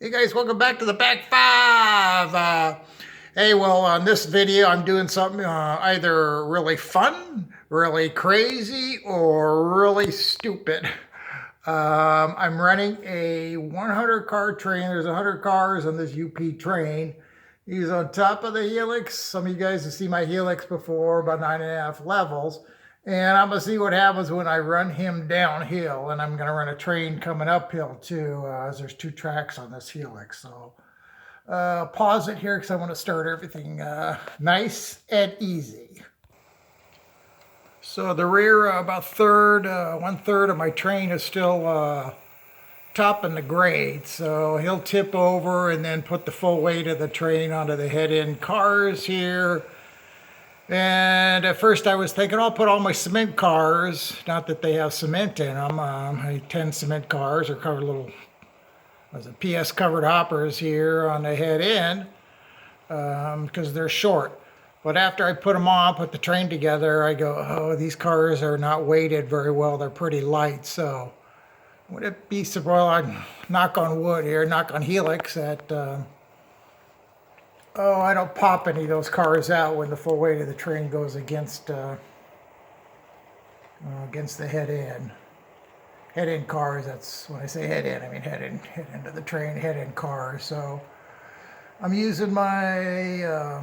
Hey guys, welcome back to the BAC 5. Hey, well, on this video, I'm doing something either really fun, really crazy, or really stupid. I'm running a 100 car train. There's 100 cars on this UP train. He's on top of the Helix. Some of you guys have seen my Helix before, about 9.5 levels. And I'm going to see what happens when I run him downhill. And I'm going to run a train coming uphill too, as there's 2 tracks on this Helix. So pause it here because I want to start everything nice and easy. So the rear, about 1/3 of my train is still topping the grade. So he'll tip over and then put the full weight of the train onto the head end cars here. And at first I was thinking, I'll put all my cement cars, not that they have cement in them, 10 cement cars, or covered little, PS covered hoppers here on the head end, because they're short. But after I put them on, put the train together, I go, oh, these cars are not weighted very well. They're pretty light. So would it be so, well, I knock on wood here, knock on Helix, that I don't pop any of those cars out when the full weight of the train goes against the head end. Head end cars, that's when I say head end, I mean head end of the train, head end cars. So I'm using my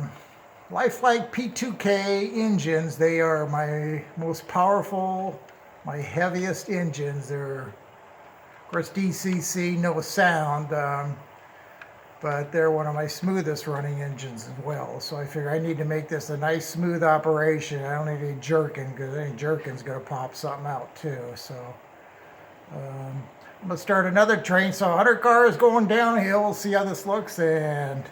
Lifelike P2K engines. They are my most powerful, my heaviest engines. They're, of course, DCC, no sound. But they're one of my smoothest running engines as well. So I figure I need to make this a nice smooth operation. I don't need any jerking, because any jerking's going to pop something out too. So I'm going to start another train. So 100 cars going downhill. We'll see how this looks. And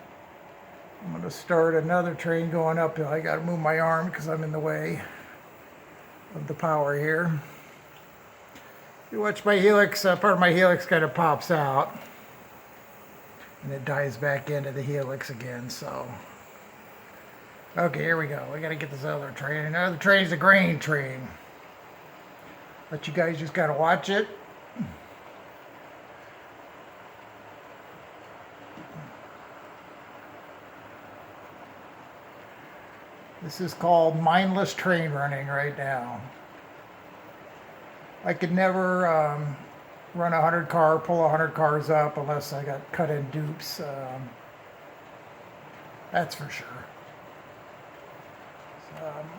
I'm going to start another train going uphill. I got to move my arm because I'm in the way of the power here. If you watch my Helix, part of my Helix kind of pops out. And it dives back into the Helix again, so. Okay, here we go. We gotta get this other train. Another train's a grain train. But you guys just gotta watch it. This is called mindless train running right now. I could never run 100 car, pull 100 cars up unless I got cut in dupes. That's for sure. So I'm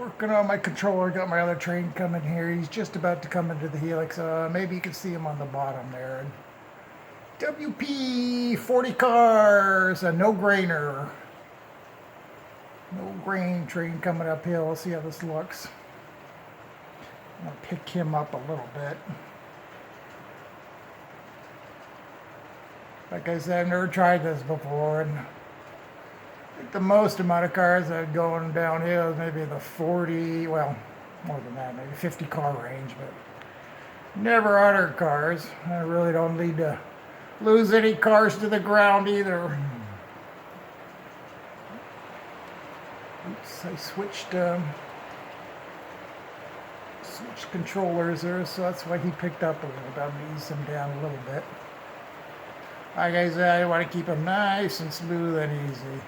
working on my controller. Got my other train coming here. He's just about to come into the Helix. Maybe you can see him on the bottom there. WP 40 cars, a no-grainer. No grain train coming uphill. We'll see how this looks. I'm going to pick him up a little bit. Like I said, I've never tried this before, and I think the most amount of cars I'd going downhill is maybe the 40, well, more than that, maybe 50 car range, but never 100 cars. I really don't need to lose any cars to the ground either. Oops, I switched controllers there, so that's why he picked up a little bit. I'm going to ease him down a little bit. Like I said, I want to keep them nice and smooth and easy.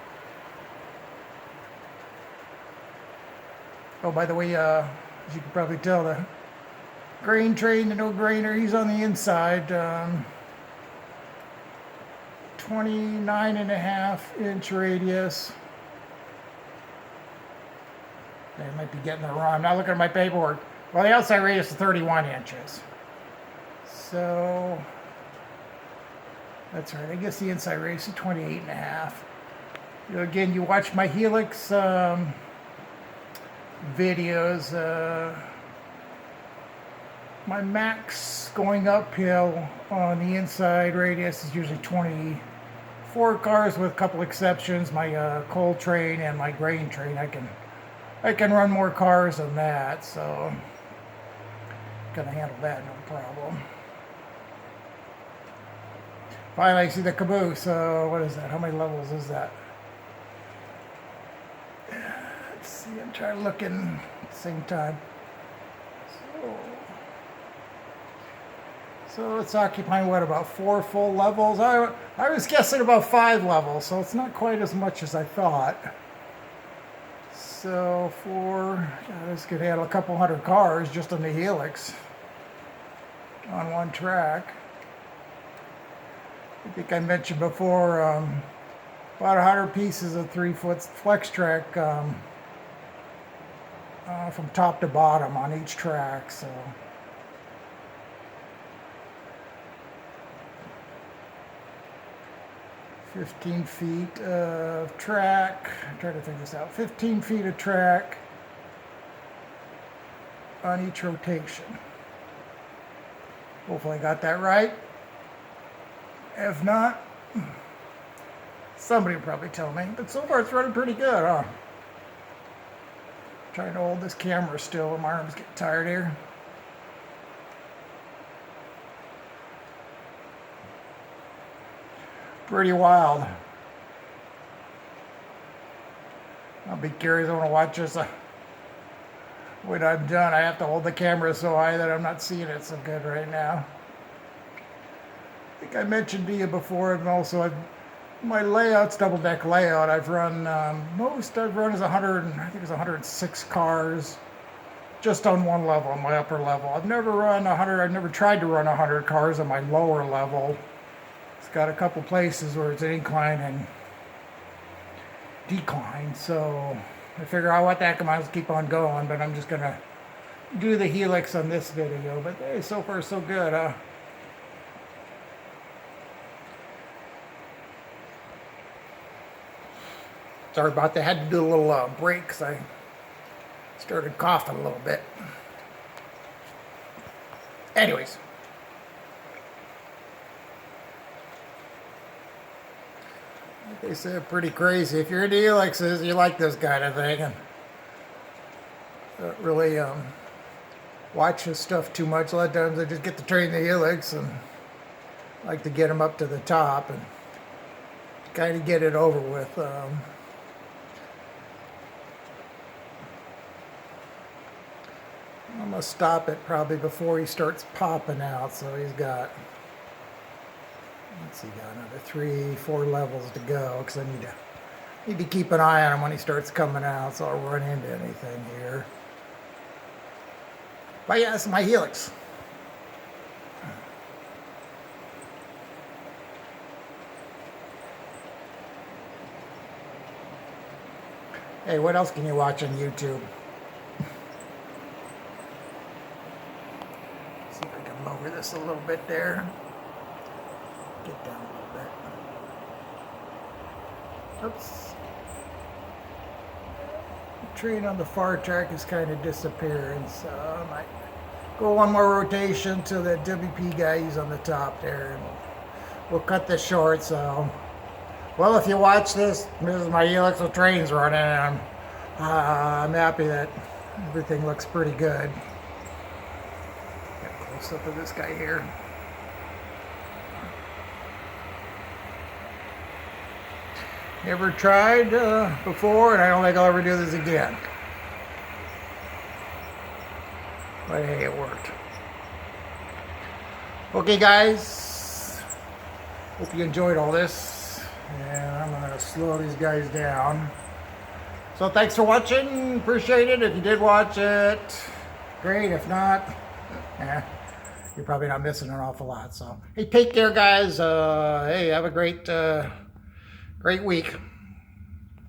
Oh, by the way, as you can probably tell, the grain train, the no-grainer, he's on the inside. 29.5-inch radius. I might be getting it wrong. I'm not looking at my paperwork. Well, the outside radius is 31 inches. So that's right. I guess the inside radius is 28.5. Again, you watch my Helix videos. My max going uphill on the inside radius is usually 24 cars, with a couple exceptions. My coal train and my grain train, I can run more cars than that, so gonna handle that no problem. Finally, I see the caboose. What is that? How many levels is that? Let's see. I'm trying to look in at the same time. So So it's occupying, what, about 4 full levels? I was guessing about 5 levels, so it's not quite as much as I thought. So this could handle a couple hundred cars just on the Helix on one track. I think I mentioned before, about 100 pieces of 3-foot flex track from top to bottom on each track. So 15 feet of track. I'm trying to figure this out. 15 feet of track on each rotation. Hopefully I got that right. If not, somebody will probably tell me. But so far it's running pretty good, huh? Trying to hold this camera still. My arms get tired here. Pretty wild. I'll be curious. I want to watch this when I'm done. I have to hold the camera so high that I'm not seeing it so good right now. I think I mentioned to you before, and also my layout's double deck layout. I've run I've run is 100, I think it's 106 cars just on one level, on my upper level. I've never run 100. I've never tried to run 100 cars on my lower level. It's got a couple places where it's an incline and decline, so I figure out what the heck I might as well keep on going, but I'm just gonna do the Helix on this video. But hey, so far so good, huh? Sorry about that. I had to do a little break because I started coughing a little bit. Anyways. Like they said, pretty crazy. If you're into Helixes, you like this kind of thing. And don't really watch his stuff too much. A lot of times I just get to train the Helix and like to get them up to the top and kind of get it over with. I'm going to stop it probably before he starts popping out. So he's got, let's see, got another 3-4 levels to go, because I need to keep an eye on him when he starts coming out, so I'll run into anything here. But yeah, it's my Helix. Hey, what else can you watch on YouTube? See if I can lower this a little bit there. Get down a little bit. Oops. The train on the far track is kind of disappearing, so I might go one more rotation to that WP guy who's on the top there, and we'll cut this short. So, well, if you watch this is my Helix with trains running, and I'm happy that everything looks pretty good. Get a close up of this guy here. Never tried before, and I don't think I'll ever do this again. But hey, it worked. Okay, guys. Hope you enjoyed all this. And I'm going to slow these guys down. So thanks for watching. Appreciate it. If you did watch it, great. If not, you're probably not missing an awful lot. So, hey, take care, guys. Hey, have a great week.